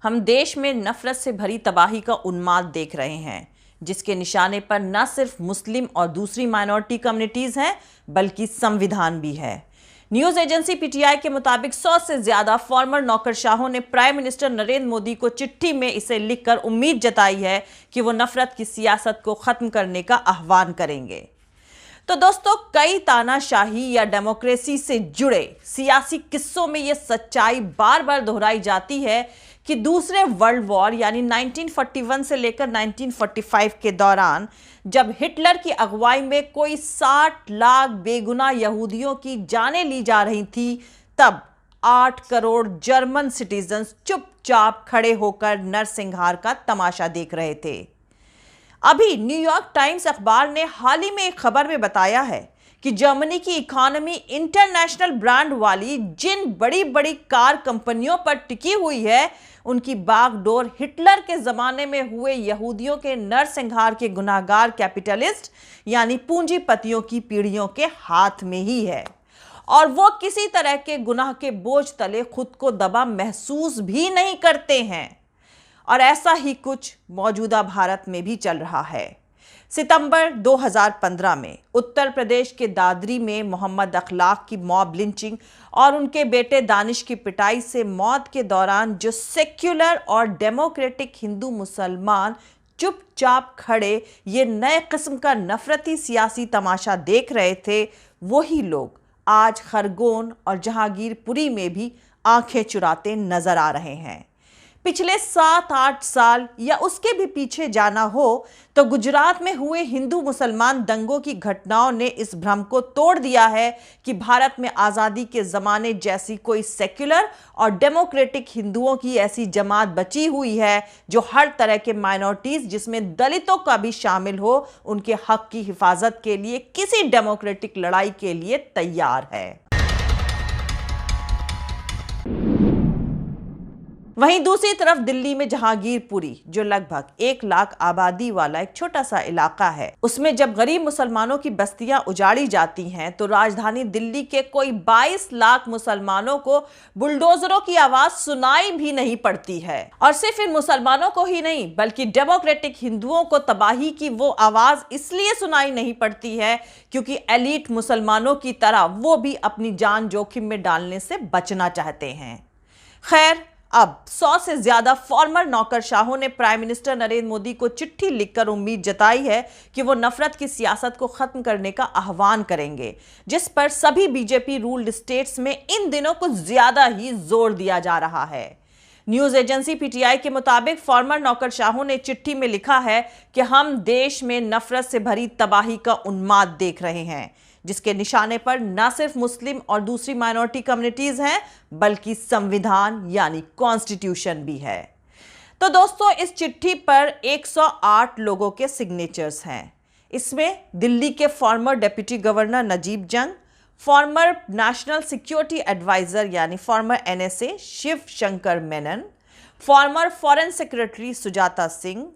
हम देश में नफरत से भरी तबाही का उन्माद देख रहे हैं, जिसके निशाने पर न सिर्फ मुस्लिम और दूसरी माइनॉरिटी कम्युनिटीज हैं, बल्कि संविधान भी है। न्यूज एजेंसी पीटीआई के मुताबिक 100 से ज्यादा फॉर्मर नौकरशाहों ने प्राइम मिनिस्टर नरेंद्र मोदी को चिट्ठी में इसे लिखकर उम्मीद जताई है कि वो नफरत की सियासत को खत्म करने का आह्वान करेंगे। तो दोस्तों, कई तानाशाही या डेमोक्रेसी से जुड़े सियासी किस्सों में यह सच्चाई बार बार दोहराई जाती है कि दूसरे वर्ल्ड वॉर यानी 1941 से लेकर 1945 के दौरान जब हिटलर की अगुवाई में कोई 60 लाख बेगुनाह यहूदियों की जानें ली जा रही थी, तब 8 करोड़ जर्मन सिटीजन्स चुपचाप खड़े होकर नरसंहार का तमाशा देख रहे थे। अभी न्यूयॉर्क टाइम्स अखबार ने हाल ही में एक खबर में बताया है कि जर्मनी की इकोनॉमी इंटरनेशनल ब्रांड वाली जिन बड़ी बड़ी कार कंपनियों पर टिकी हुई है, उनकी बागडोर हिटलर के जमाने में हुए यहूदियों के नरसंहार के गुनाहगार कैपिटलिस्ट यानी पूंजीपतियों की पीढ़ियों के हाथ में ही है, और वो किसी तरह के गुनाह के बोझ तले खुद को दबा महसूस भी नहीं करते हैं। और ऐसा ही कुछ मौजूदा भारत में भी चल रहा है। सितंबर 2015 में उत्तर प्रदेश के दादरी में मोहम्मद अखलाक की मॉब लिंचिंग और उनके बेटे दानिश की पिटाई से मौत के दौरान जो सेक्युलर और डेमोक्रेटिक हिंदू मुसलमान चुपचाप खड़े ये नए किस्म का नफरती सियासी तमाशा देख रहे थे, वही लोग आज खरगोन और जहांगीरपुरी में भी आंखें चुराते नजर आ रहे हैं। पिछले 7-8 साल या उसके भी पीछे जाना हो तो गुजरात में हुए हिंदू मुसलमान दंगों की घटनाओं ने इस भ्रम को तोड़ दिया है कि भारत में आज़ादी के ज़माने जैसी कोई सेक्युलर और डेमोक्रेटिक हिंदुओं की ऐसी जमात बची हुई है जो हर तरह के माइनॉरिटीज़, जिसमें दलितों का भी शामिल हो, उनके हक की हिफाजत के लिए किसी डेमोक्रेटिक लड़ाई के लिए तैयार है। वहीं दूसरी तरफ दिल्ली में जहांगीरपुरी, जो लगभग 1 लाख आबादी वाला एक छोटा सा इलाका है, उसमें जब गरीब मुसलमानों की बस्तियां उजाड़ी जाती हैं तो राजधानी दिल्ली के कोई 22 लाख मुसलमानों को बुलडोजरों की आवाज सुनाई भी नहीं पड़ती है। और सिर्फ इन मुसलमानों को ही नहीं, बल्कि डेमोक्रेटिक हिंदुओं को तबाही की वो आवाज इसलिए सुनाई नहीं पड़ती है क्योंकि एलीट मुसलमानों की तरह वो भी अपनी जान जोखिम में डालने से बचना चाहते हैं। खैर, अब 100 से ज्यादा फॉर्मर नौकरशाहों ने प्राइम मिनिस्टर नरेंद्र मोदी को चिट्ठी लिखकर उम्मीद जताई है कि वो नफरत की सियासत को खत्म करने का आह्वान करेंगे, जिस पर सभी बीजेपी रूल्ड स्टेट्स में इन दिनों कुछ ज्यादा ही जोर दिया जा रहा है। न्यूज एजेंसी पीटीआई के मुताबिक फॉर्मर नौकरशाहों ने चिट्ठी में लिखा है कि हम देश में नफरत से भरी तबाही का उन्माद देख रहे हैं, जिसके निशाने पर न सिर्फ मुस्लिम और दूसरी माइनॉरिटी कम्युनिटीज हैं, बल्कि संविधान यानी कॉन्स्टिट्यूशन भी है। तो दोस्तों, इस चिट्ठी पर 108 लोगों के सिग्नेचर्स हैं। इसमें दिल्ली के farmer deputy governor Najeeb Jung, former national security adviser यानी former NSA Shiv Shankar Menon, former foreign secretary Sujatha Singh,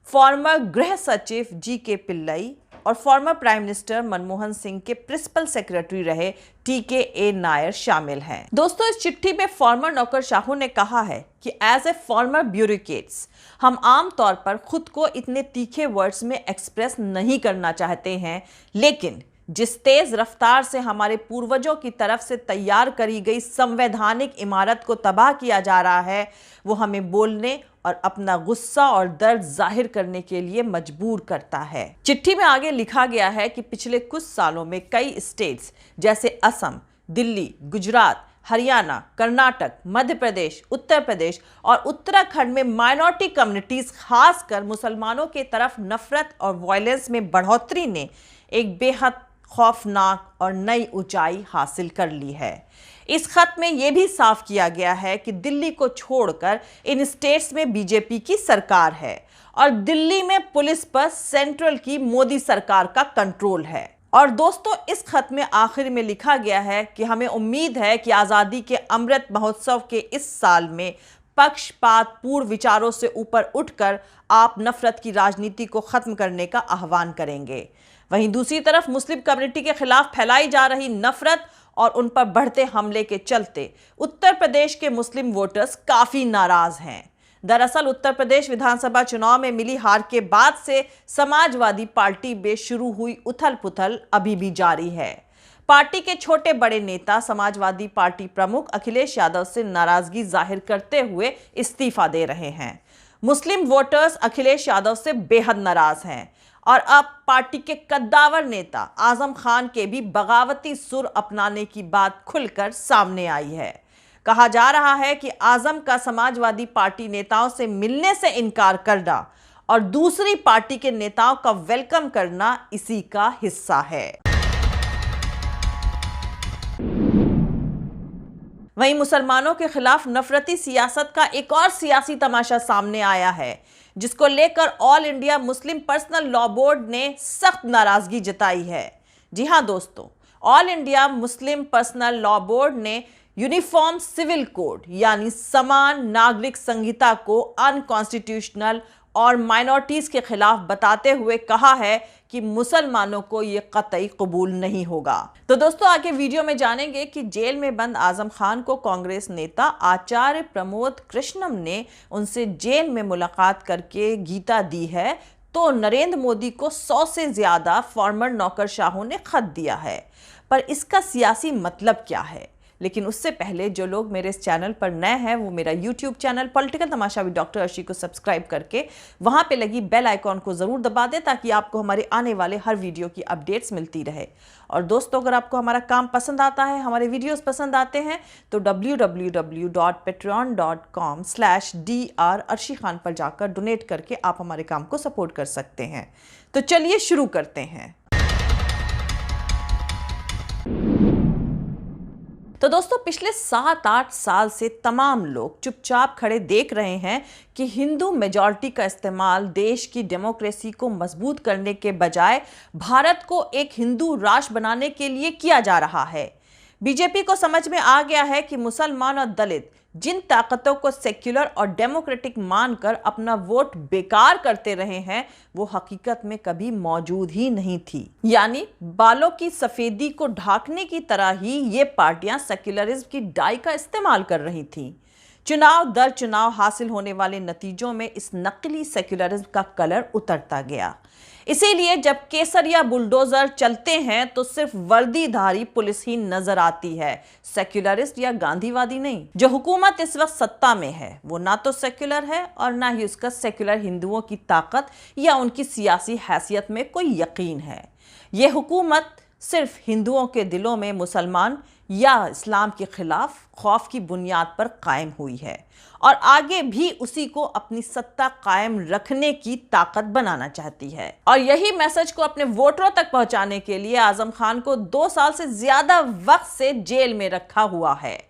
former गृह सचिव जीके पिल्लई और former prime minister Manmohan Singh के प्रिंसिपल सेक्रेटरी रहे टीके नायर शामिल हैं। दोस्तों, इस चिट्ठी में फॉर्मर नौकरशाहों ने कहा है कि एज ए फॉर्मर ब्यूरोक्रेट्स हम आम तौर पर खुद को इतने तीखे वर्ड्स में एक्सप्रेस नहीं करना चाहते हैं, लेकिन जिस तेज रफ्तार से हमारे पूर्वजों की तरफ से तैयार करी गई संवैधानिक इमारत को तबाह किया जा रहा है, वो हमें बोलने और अपना गुस्सा और दर्द जाहिर करने के लिए मजबूर करता है। चिट्ठी में आगे लिखा गया है कि पिछले कुछ सालों में कई स्टेट्स जैसे असम, दिल्ली, गुजरात, हरियाणा, कर्नाटक, मध्य प्रदेश, उत्तर प्रदेश और उत्तराखंड में माइनॉरिटी कम्युनिटीज, खासकर मुसलमानों के तरफ नफरत और वायलेंस में बढ़ोतरी ने एक बेहद खौफनाक और नई ऊंचाई हासिल कर ली है। इस खत में यह भी साफ किया गया है कि दिल्ली को छोड़कर इन स्टेट्स में बीजेपी की सरकार है और दिल्ली में पुलिस पर सेंट्रल की मोदी सरकार का कंट्रोल है। और दोस्तों, इस खत में आखिर में लिखा गया है कि हमें उम्मीद है कि आज़ादी के अमृत महोत्सव के इस साल में पक्षपात पूर्ण विचारों से ऊपर उठकर आप नफरत की राजनीति को खत्म करने का आह्वान करेंगे। वहीं दूसरी तरफ मुस्लिम कम्युनिटी के खिलाफ फैलाई जा रही नफरत और उन पर बढ़ते हमले के चलते उत्तर प्रदेश के मुस्लिम वोटर्स काफी नाराज हैं। दरअसल उत्तर प्रदेश विधानसभा चुनाव में मिली हार के बाद से समाजवादी पार्टी में शुरू हुई उथल-पुथल अभी भी जारी है। पार्टी के छोटे बड़े नेता समाजवादी पार्टी प्रमुख अखिलेश यादव से नाराजगी जाहिर करते हुए इस्तीफा दे रहे हैं। मुस्लिम वोटर्स अखिलेश यादव से बेहद नाराज हैं और अब पार्टी के कद्दावर नेता आजम खान के भी बगावती सुर अपनाने की बात खुलकर सामने आई है। कहा जा रहा है कि आजम का समाजवादी पार्टी नेताओं से मिलने से इनकार करना और दूसरी पार्टी के नेताओं का वेलकम करना इसी का हिस्सा है। वहीं मुसलमानों के खिलाफ नफरती सियासत का एक और सियासी तमाशा सामने आया है, जिसको लेकर all India Muslim personal law board ने सख्त नाराजगी जताई है। जी हां दोस्तों, all India Muslim personal law board ने यूनिफॉर्म सिविल कोड यानी समान नागरिक संहिता को अनकॉन्स्टिट्यूशनल और माइनॉरिटीज के खिलाफ बताते हुए कहा है कि मुसलमानों को यह कतई कबूल नहीं होगा। तो दोस्तों, आगे वीडियो में जानेंगे कि जेल में बंद आजम खान को कांग्रेस नेता आचार्य प्रमोद कृष्णम ने उनसे जेल में मुलाकात करके गीता दी है, तो नरेंद्र मोदी को 100 से ज्यादा फॉर्मर नौकरशाहों ने खत दिया है। पर इसका सियासी मतलब क्या है? लेकिन उससे पहले जो लोग मेरे इस चैनल पर नए हैं वो मेरा YouTube channel political Tamasha with doctor Arshi को सब्सक्राइब करके वहां पे लगी बेल आइकॉन को जरूर दबा दें ताकि आपको हमारे आने वाले हर वीडियो की अपडेट्स मिलती रहे। और दोस्तों, अगर आपको हमारा काम पसंद आता है, हमारे वीडियोस पसंद आते हैं तो www.patreon.com/dr अर्शी खान पर जाकर डोनेट करके आप हमारे काम को सपोर्ट कर सकते हैं। तो चलिए शुरू करते हैं। तो दोस्तों, पिछले 7-8 साल से तमाम लोग चुपचाप खड़े देख रहे हैं कि हिंदू मेजॉरिटी का इस्तेमाल देश की डेमोक्रेसी को मजबूत करने के बजाय भारत को एक हिंदू राष्ट्र बनाने के लिए किया जा रहा है। बीजेपी को समझ में आ गया है कि मुसलमान और दलित जिन ताकतों को सेक्युलर और डेमोक्रेटिक मानकर अपना वोट बेकार करते रहे हैं वो हकीकत में कभी मौजूद ही नहीं थी। यानी बालों की सफेदी को ढांकने की तरह ही ये पार्टियां सेक्युलरिज्म की डाई का इस्तेमाल कर रही थीं। चुनाव दर चुनाव हासिल होने वाले नतीजों में इस नकली सेक्युलरिज्म का कलर उतरता गया। इसीलिए जब केसरिया बुलडोजर चलते हैं तो सिर्फ वर्दीधारी पुलिस ही नजर आती है, सेक्युलरिस्ट या गांधीवादी नहीं। जो हुकूमत इस वक्त सत्ता में है वो ना तो सेक्युलर है और ना ही उसका सेक्युलर हिंदुओं की ताकत या उनकी सियासी हैसियत में कोई यकीन है। ये हुकूमत सिर्फ हिंदुओं के दिलों में मुसलमान या इस्लाम के खिलाफ खौफ की बुनियाद पर कायम हुई है और आगे भी उसी को अपनी सत्ता कायम रखने की ताकत बनाना चाहती है। और यही मैसेज को अपने वोटरों तक पहुंचाने के लिए आजम खान को 2 साल से ज्यादा वक्त से जेल में रखा हुआ है।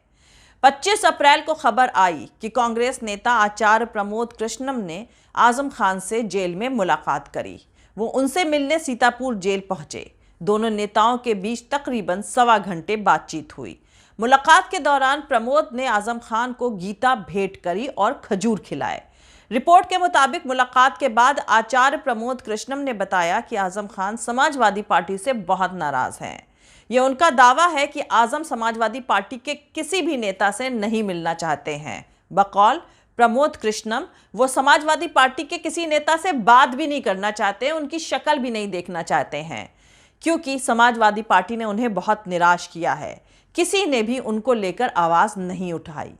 25 अप्रैल को खबर आई कि कांग्रेस नेता आचार्य प्रमोद कृष्णम ने आजम खान से जेल में मुलाकात करी। वो उनसे मिलने सीतापुर जेल पहुंचे। दोनों नेताओं के बीच तकरीबन 1.25 घंटे बातचीत हुई। मुलाकात के दौरान प्रमोद ने आजम खान को गीता भेंट करी और खजूर खिलाए। रिपोर्ट के मुताबिक मुलाकात के बाद आचार्य प्रमोद कृष्णम ने बताया कि आजम खान समाजवादी पार्टी से बहुत नाराज हैं। यह उनका दावा है कि आजम समाजवादी पार्टी के किसी भी नेता से नहीं मिलना चाहते हैं। बकौल प्रमोद कृष्णम, वो समाजवादी पार्टी के किसी नेता से बात भी नहीं करना चाहते, उनकी शक्ल भी नहीं देखना चाहते हैं, क्योंकि समाजवादी पार्टी ने उन्हें बहुत निराश किया है। किसी ने भी उनको लेकर आवाज नहीं उठाई।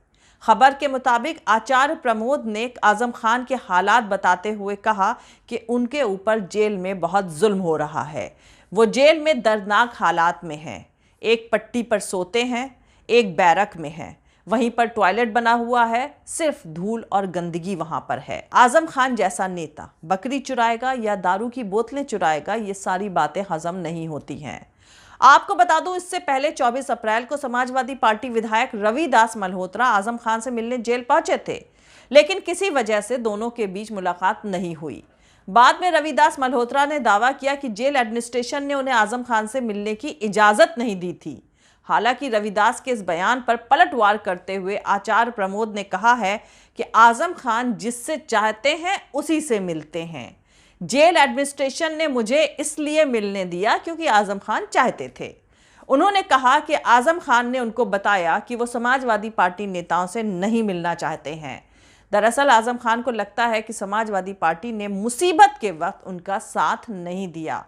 खबर के मुताबिक आचार्य प्रमोद ने आजम खान के हालात बताते हुए कहा कि उनके ऊपर जेल में बहुत जुल्म हो रहा है। वो जेल में दर्दनाक हालात में हैं। एक पट्टी पर सोते हैं, एक बैरक में हैं। वहीं पर टॉयलेट बना हुआ है, सिर्फ धूल और गंदगी वहां पर है। आजम खान जैसा नेता बकरी चुराएगा या दारू की बोतलें चुराएगा, ये सारी बातें हजम नहीं होती हैं। आपको बता दूं, इससे पहले 24 अप्रैल को समाजवादी पार्टी विधायक रविदास मल्होत्रा आजम खान से मिलने जेल पहुंचे थे, लेकिन किसी वजह से दोनों के बीच मुलाकात नहीं हुई। बाद में रविदास मल्होत्रा ने दावा किया कि जेल एडमिनिस्ट्रेशन ने उन्हें आजम खान से मिलने की इजाजत नहीं दी थी। हालांकि रविदास के इस बयान पर पलटवार करते हुए आचार्य प्रमोद ने कहा है कि आजम खान जिससे चाहते हैं उसी से मिलते हैं। जेल एडमिनिस्ट्रेशन ने मुझे इसलिए मिलने दिया क्योंकि आजम खान चाहते थे। उन्होंने कहा कि आजम खान ने उनको बताया कि वो समाजवादी पार्टी नेताओं से नहीं मिलना चाहते हैं। दरअसल आजम खान को लगता है कि समाजवादी पार्टी ने मुसीबत के वक्त उनका साथ नहीं दिया।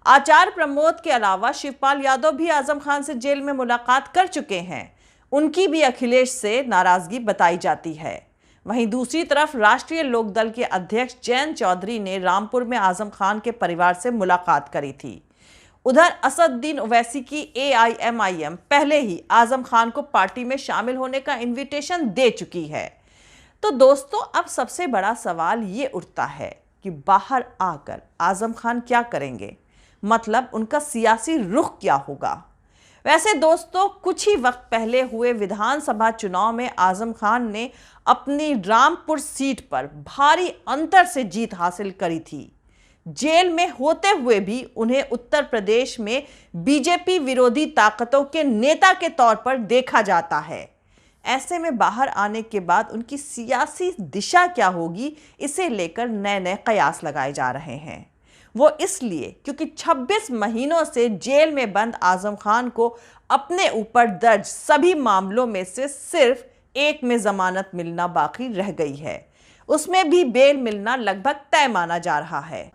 आचार्य प्रमोद के अलावा शिवपाल यादव भी आजम खान से जेल में मुलाकात कर चुके हैं। उनकी भी अखिलेश से नाराजगी बताई जाती है। वहीं दूसरी तरफ राष्ट्रीय लोकदल के अध्यक्ष जयंत चौधरी ने रामपुर में आजम खान के परिवार से मुलाकात करी थी। उधर असदुद्दीन ओवैसी की AIMIM पहले ही आजम खान को पार्टी में शामिल होने का इनविटेशन दे चुकी है। तो दोस्तों, अब सबसे बड़ा सवाल ये उठता है कि बाहर आकर आजम खान क्या करेंगे, मतलब उनका सियासी रुख क्या होगा। वैसे दोस्तों, कुछ ही वक्त पहले हुए विधानसभा चुनाव में आजम खान ने अपनी रामपुर सीट पर भारी अंतर से जीत हासिल करी थी। जेल में होते हुए भी उन्हें उत्तर प्रदेश में बीजेपी विरोधी ताकतों के नेता के तौर पर देखा जाता है। ऐसे में बाहर आने के बाद उनकी सियासी दिशा क्या होगी, इसे लेकर नए नए कयास लगाए जा रहे हैं। वो इसलिए क्योंकि 26 महीनों से जेल में बंद आजम खान को अपने ऊपर दर्ज सभी मामलों में से सिर्फ एक में जमानत मिलना बाकी रह गई है। उसमें भी बेल मिलना लगभग तय माना जा रहा है।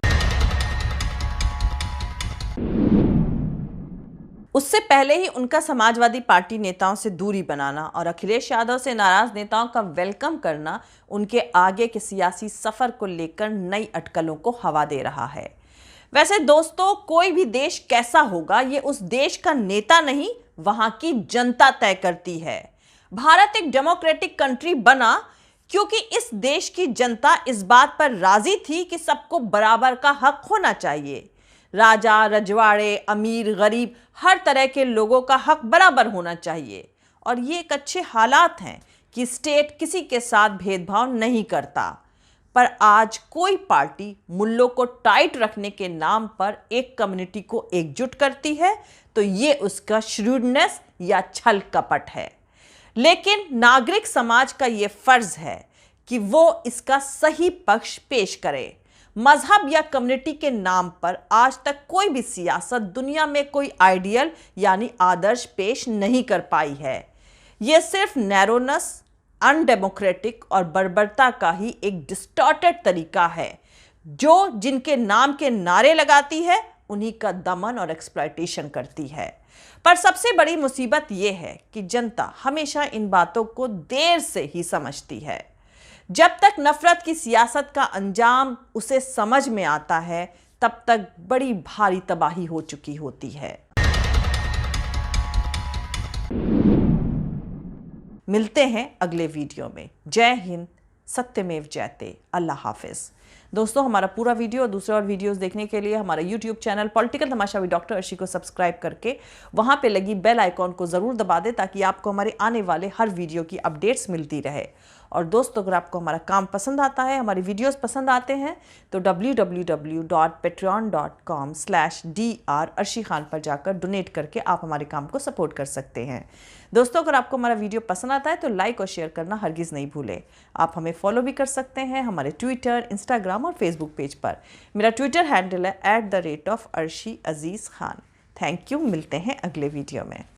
उससे पहले ही उनका समाजवादी पार्टी नेताओं से दूरी बनाना और अखिलेश यादव से नाराज नेताओं का वेलकम करना उनके आगे के सियासी सफर को लेकर नई अटकलों को हवा दे रहा है। वैसे दोस्तों, कोई भी देश कैसा होगा ये उस देश का नेता नहीं, वहां की जनता तय करती है। भारत एक डेमोक्रेटिक कंट्री बना क्योंकि इस देश की जनता इस बात पर राजी थी कि सबको बराबर का हक होना चाहिए। राजा, रजवाड़े, अमीर, गरीब, हर तरह के लोगों का हक बराबर होना चाहिए। और ये एक अच्छे हालात हैं कि स्टेट किसी के साथ भेदभाव नहीं करता। पर आज कोई पार्टी मुल्लों को टाइट रखने के नाम पर एक कम्युनिटी को एकजुट करती है, तो ये उसका श्रूडनेस या छल कपट है। लेकिन नागरिक समाज का ये फर्ज है कि वो इसका सही पक्ष पेश करे। मजहब या कम्युनिटी के नाम पर आज तक कोई भी सियासत दुनिया में कोई आइडियल यानी आदर्श पेश नहीं कर पाई है। यह सिर्फ नैरोनेस, अनडेमोक्रेटिक और बर्बरता का ही एक डिस्टॉर्टेड तरीका है जो जिनके नाम के नारे लगाती है उन्हीं का दमन और एक्सप्लॉयटेशन करती है। पर सबसे बड़ी मुसीबत यह है कि जनता हमेशा इन बातों को देर से ही समझती है। जब तक नफरत की सियासत का अंजाम उसे समझ में आता है, तब तक बड़ी भारी तबाही हो चुकी होती है। मिलते हैं अगले वीडियो में। जय हिंद, सत्यमेव जयते, अल्लाह हाफिज। दोस्तों, हमारा पूरा वीडियो और दूसरे और वीडियोस देखने के लिए हमारा YouTube channel political Tamasha with doctor Arshi को सब्सक्राइब करके वहां पे लगी बेल आइकॉन को जरूर दबा दें ताकि आपको हमारे आने वाले हर वीडियो की अपडेट्स मिलती रहे। और दोस्तों, अगर आपको हमारा काम पसंद आता है, हमारी वीडियोस पसंद आते हैं, तो www.patreon.com/dr अर्शी खान पर जाकर डोनेट करके आप हमारे काम को सपोर्ट कर सकते हैं। दोस्तों, अगर आपको हमारा वीडियो पसंद आता है तो लाइक और शेयर करना हरगिज़ नहीं भूलें। आप हमें फॉलो भी कर सकते हैं हमारे ट्विटर, इंस्टाग्राम और फेसबुक पेज पर। मेरा ट्विटर हैंडल है @arshi aziz khan। Thank you. मिलते हैं अगले वीडियो में।